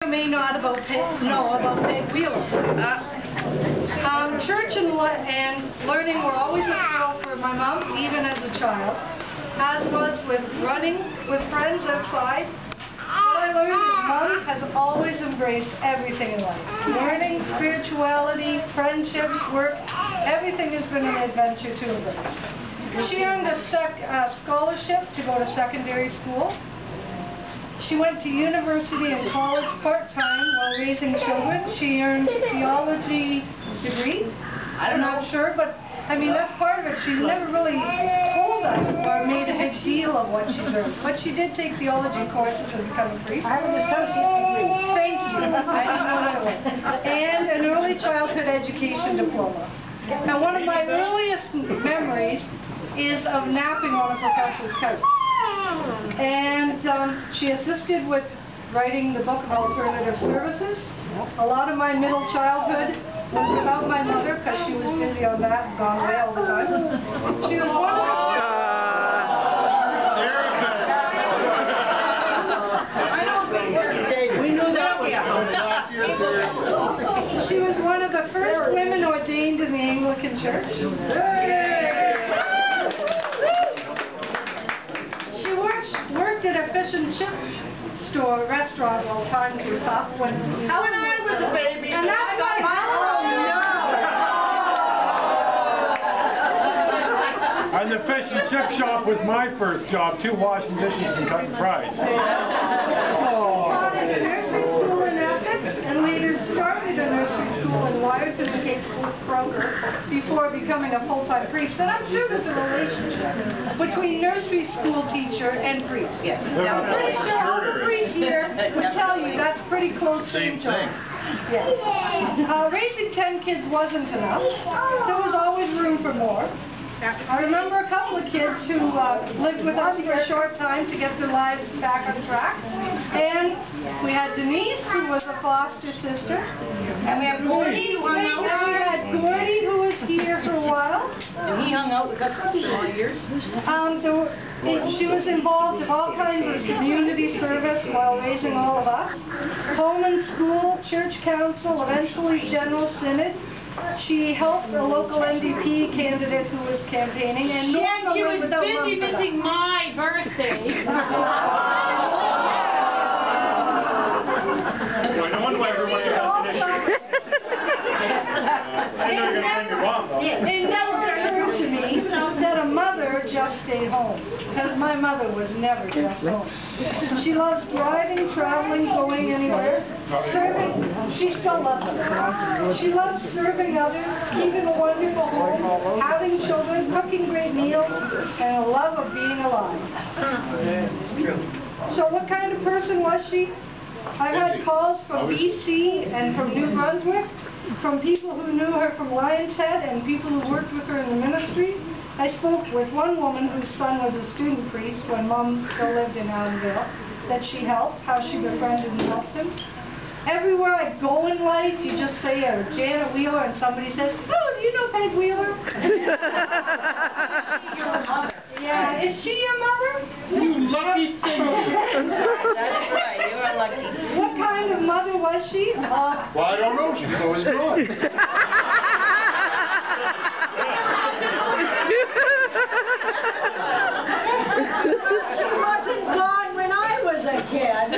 May not know about Peg Wheeler. Church and learning were always a thrill for my mom, even as a child, as was with running with friends outside. What I learned is Mom has always embraced everything in life. Learning, spirituality, friendships, work, everything has been an adventure to embrace. She earned a scholarship to go to secondary school. She went to university and college part-time while raising children. She earned a theology degree. I'm not sure, but I mean, that's part of it. She's never really told us or made a big deal of what she's earned. But she did take theology courses and become a priest. I have an associate's degree. Thank you. I didn't know what it was. And an early childhood education diploma. Now, one of my earliest memories is of napping on a professor's couch. And she assisted with writing the book of alternative services. A lot of my middle childhood was without my mother because she was busy on that and gone away all the time. She was one of the... She was one of the first women ordained in the Anglican Church. Worked at a fish and chip restaurant while times were tough. When I was a baby, and that's why And the fish and chip shop was my first job, too, washing dishes and cutting fries. Taught at a nursery school in Essex, and later started a nursery school in Wyerton and Cape Croker before becoming a full-time priest. And I'm sure there's a relationship between nursery school teacher and priest. Yes. I'm pretty sure all the priests here would tell you that's pretty close to each other. Yes. Raising 10 kids wasn't enough. There was always room for more. I remember a couple of kids who lived with us for a short time to get their lives back on track. And we had Denise, who was a foster sister. And we have Gordy, who hung out with us. We had Gordy, who was here for a while. And he hung out with us for 4 years. She was involved in all kinds of community service while raising all of us. Home and school, church council, eventually general synod. She helped a local NDP candidate who was campaigning, and she was busy missing my birthday. Well, no wonder why everyone has an issue. I know you're going to send your mom, though. It never occurred to me that a mother just stayed home, because my mother was never just home. She loves driving, traveling, going anywhere, serving. She still loves it. She loves serving others, keeping a wonderful home, having children, cooking great meals, and a love of being alive. So what kind of person was she? I've had calls from BC and from New Brunswick, from people who knew her from Lion's Head and people who worked with her in the ministry. I spoke with one woman whose son was a student priest when Mom still lived in Adamdale, that she helped, how she befriended and helped him. Everywhere I go in life, you just say, Janet Wheeler, and somebody says, oh, do you know Peg Wheeler? Yeah, is she your mother? You lucky thing. That's right, you are lucky. What kind of mother was she? Well, I don't know. She was always good. She wasn't gone when I was a kid.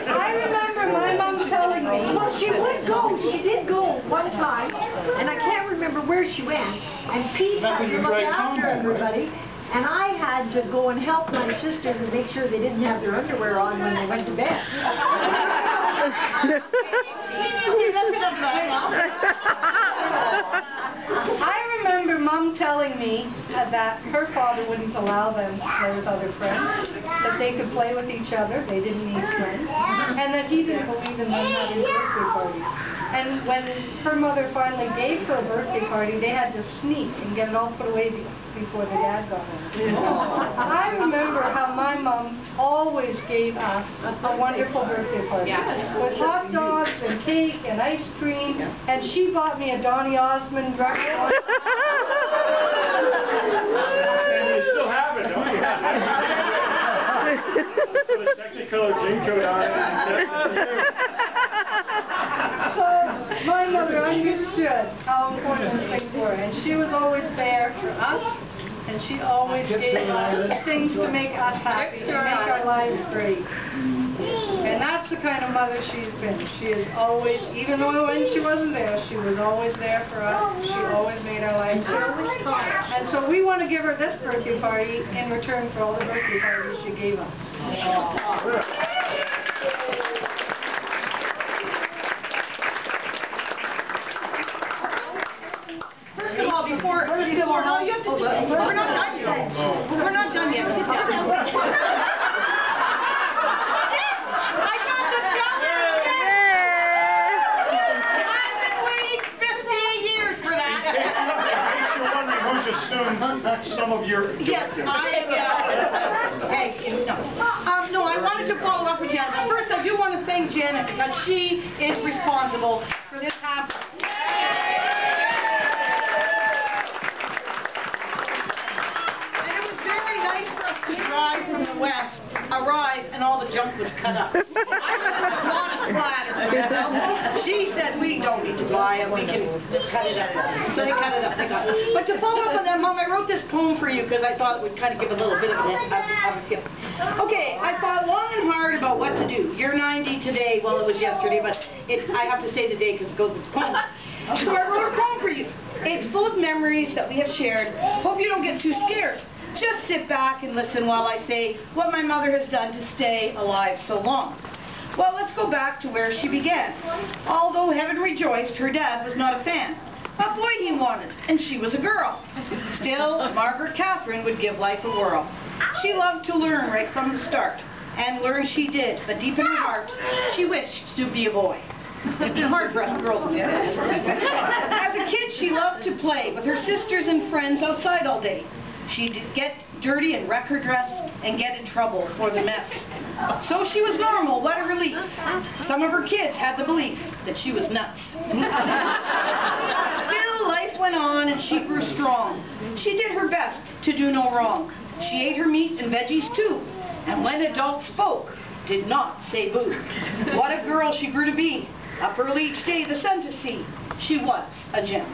I remember my mom telling me, well, she would go. She did go one time, and I can't remember where she went. And Pete had to look after everybody, and I had to go and help my sisters and make sure they didn't have their underwear on when they went to bed. I remember Mom telling me that her father wouldn't allow them to play with other friends, that they could play with each other, they didn't need friends, and that he didn't believe in them having birthday parties. And when her mother finally gave her a birthday party, they had to sneak and get it all put away before the dad got home. I remember how my mom always gave us a wonderful birthday party with hot dogs and cake and ice cream, and she bought me a Donny Osmond record. And you still have it, don't you? Technicolor Dreamcoat on it. So, my mother understood how important these things were, and she was always there for us, and she always gave us things to make us happy, to make our lives great. And that's the kind of mother she's been. She is always, even though when she wasn't there, she was always there for us. She always made our lives great. And so we want to give her this birthday party in return for all the birthday parties she gave us. First of all, before no, you have to sit. We're not done yet. We're not done yet. Sit down. I got to tell you. I've been waiting 58 years for that. In case you're wondering who's assumed some of your Yes, I am. Hey, no. No, I wanted to follow up with Janet. But first, I do want to thank Janet because she is responsible for this happening. To drive from the west, arrive, and all the junk was cut up. I was on a platter. She said, we don't need to buy it, we can cut it up. So they cut it up. But to follow up on that, Mom, I wrote this poem for you because I thought it would kind of give a little bit of a feel. Okay, I thought long and hard about what to do. You're 90 today, well, it was yesterday, but I have to say the day because it goes with the poem. So I wrote a poem for you. It's full of memories that we have shared. Hope you don't get too scared. Just sit back and listen while I say what my mother has done to stay alive so long. Well, let's go back to where she began. Although heaven rejoiced, her dad was not a fan. A boy he wanted, and she was a girl. Still, Margaret Catherine would give life a whirl. She loved to learn right from the start, and learn she did, but deep in her heart, she wished to be a boy. It's been hard for us girls in the village. As a kid, she loved to play with her sisters and friends outside all day. She'd get dirty and wreck her dress and get in trouble for the mess. So she was normal, what a relief. Some of her kids had the belief that she was nuts. Still, life went on and she grew strong. She did her best to do no wrong. She ate her meat and veggies too, and when adults spoke, did not say boo. What a girl she grew to be. Up early each day, the sun to see. She was a gem.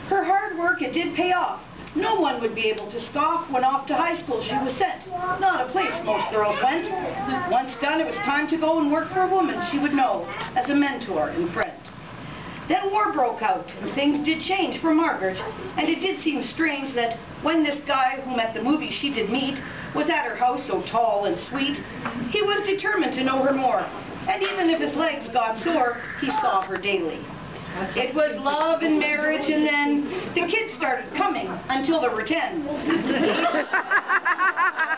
Her hard work, it did pay off. No one would be able to scoff when off to high school she was sent. Not a place most girls went. Once done, it was time to go and work for a woman she would know as a mentor and friend. Then war broke out, and things did change for Margaret, and it did seem strange that when this guy whom at the movie she did meet was at her house so tall and sweet, he was determined to know her more, and even if his legs got sore, he saw her daily. It was love and marriage, and then the kids started coming until there were 10. I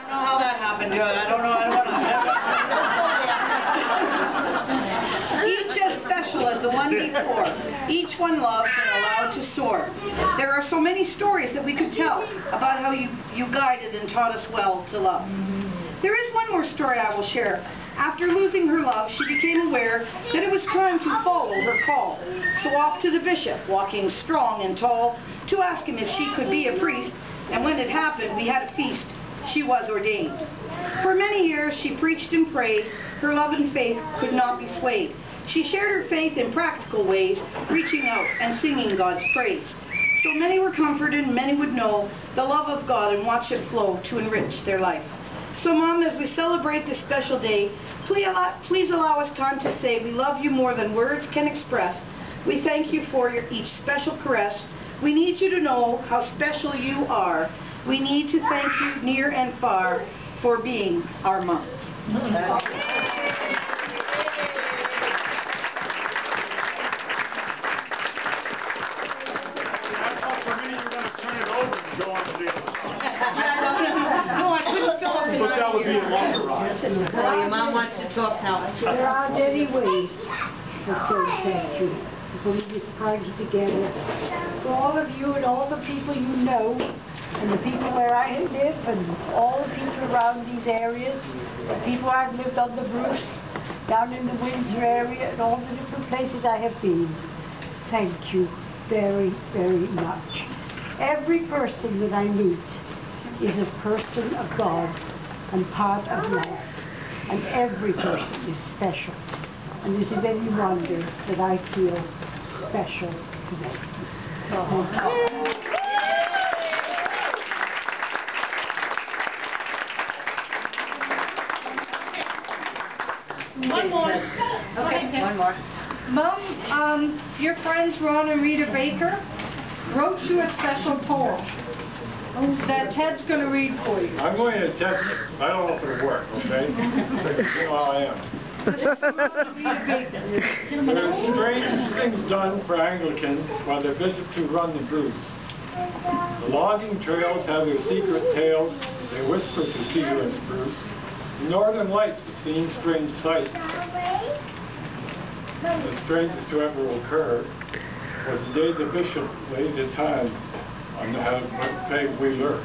don't know how that happened, I don't know. Each as special as the one before. Each one loved and allowed to soar. There are so many stories that we could tell about how you guided and taught us well to love. There is one more story I will share. After losing her love, she became aware that it was time to follow her call. So off to the bishop, walking strong and tall, to ask him if she could be a priest, and when it happened, we had a feast. She was ordained. For many years, she preached and prayed. Her love and faith could not be swayed. She shared her faith in practical ways, reaching out and singing God's praise. So many were comforted, and many would know the love of God and watch it flow to enrich their life. So, Mom, as we celebrate this special day, please allow us time to say we love you more than words can express. We thank you for each special caress. We need you to know how special you are. We need to thank you near and far for being our Mom. But that would be a longer ride. Your mom wants to talk now. There are many ways to say thank you, to put this party together. For all of you and all the people you know, and the people where I live, and all the people around these areas, the people I've lived on the Bruce, down in the Windsor area, and all the different places I have been. Thank you very, very much. Every person that I meet is a person of God and part of life. And every person is special. And is it any wonder that I feel special today? One more. Okay, one more. Mom, your friends Ron and Rita Baker wrote you a special poem that Ted's going to read for you. I'm going to test it. I don't know if it'll work, okay? You know how I am. This is from Rita Baker. There are strange things done for Anglicans by the bishops who run the Bruce. The logging trails have their secret tales. They whisper to Cedar and Spruce. The northern lights have seen strange sights. The strangest to ever occur was the day the bishop laid his hands on the head of Peg Wheeler.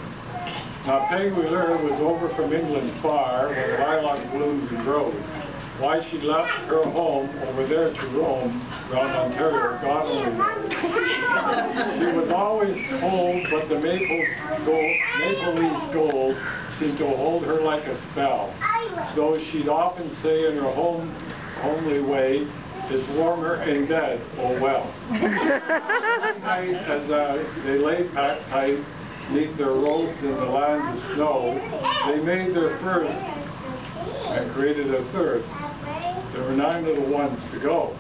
Now Peg Wheeler was over from England far, where lilac blooms and grows. Why she left her home over there to roam round Ontario, God only knows. She was always cold, but the maple leaf gold seemed to hold her like a spell. Though she'd often say in her homely way, "It's warmer in bed, oh well." One night, as they lay packed tight neath their robes in the land of snow, they made their first and created a thirst. There were 9 little ones to go.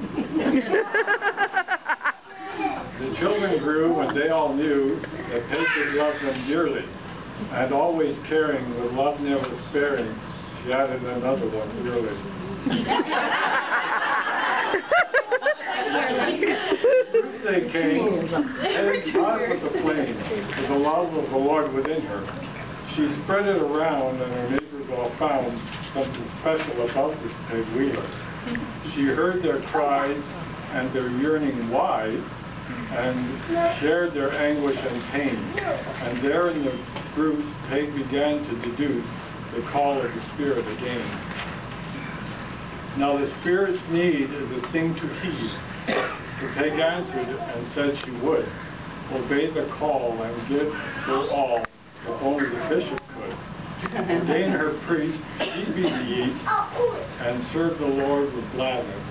The children grew, and they all knew that Peg loved them dearly, and always caring, with love never sparing, she added another one yearly. Through they came, heading hot with the flame, with the love of the Lord within her. She spread it around, and her neighbors all found something special about this Peg Wheeler. She heard their cries and their yearning wise, and shared their anguish and pain. And there in the Bruce, Peg began to deduce the call of the Spirit again. Now the Spirit's need is a thing to heed. So Peg answered and said she would obey the call and give her all, if only the bishop could. Ordain her priest, she be the yeast, and serve the Lord with gladness.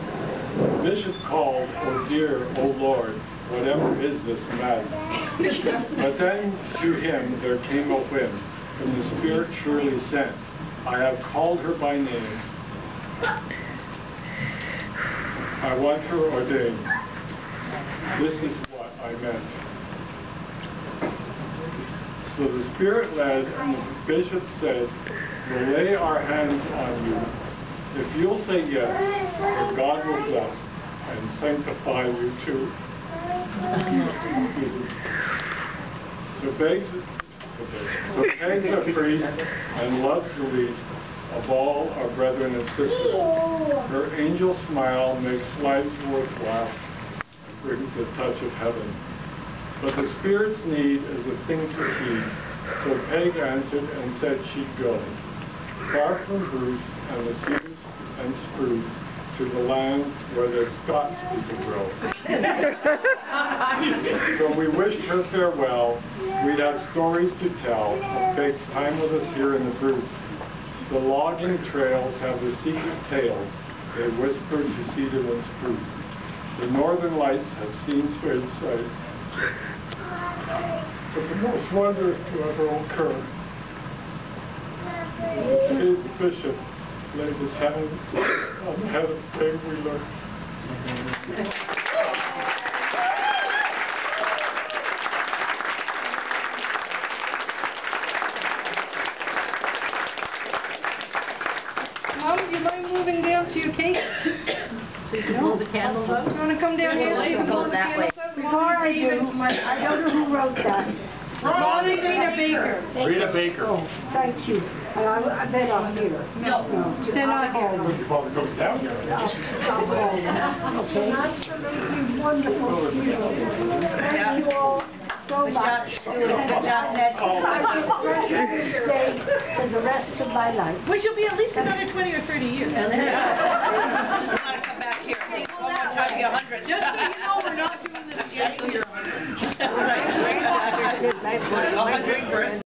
The bishop called, "Oh dear, oh Lord, whatever is this madness?" But then to him there came a whim, from the Spirit surely sent. I have called her by name. I want her ordained. This is what I meant. So the Spirit led, and the bishop said, "We'll lay our hands on you. If you'll say yes, then God will bless and sanctify you too." So Peg's a priest and loves the least of all our brethren and sisters. Her angel smile makes lives worthwhile and brings the touch of heaven. But the Spirit's need is a thing to heed, so Peg answered and said she'd go, far from Bruce and the cedars and spruce, to the land where the Scotch people grow. So we wished her farewell. We'd have stories to tell of Peg's time with us here in the Bruce. The logging trails have their secret tales. They whisper to cedar and spruce. The northern lights have seen strange sights. But the most wondrous to ever occur is the day the bishop laid his hands on the head of Peg Wheeler. Mom, you mind moving down to your cake? So you can blow the candles out? Do you want to come down here so you can blow the candles out? Before I do, I don't know who wrote that. Ron and Rita Baker. Rita Baker. Oh, thank you. And they're not here. No, they're not here. You probably goes down here. I'll call them. Okay. Absolutely wonderful speech. Thank you all so much. Good job, Ted. I shall treasure this day for the rest of my life. Which will be at least another 20 or 30 years. You want to come back here. One more time, you're 100. Just so you know, we're not doing this again till you're 100. All right.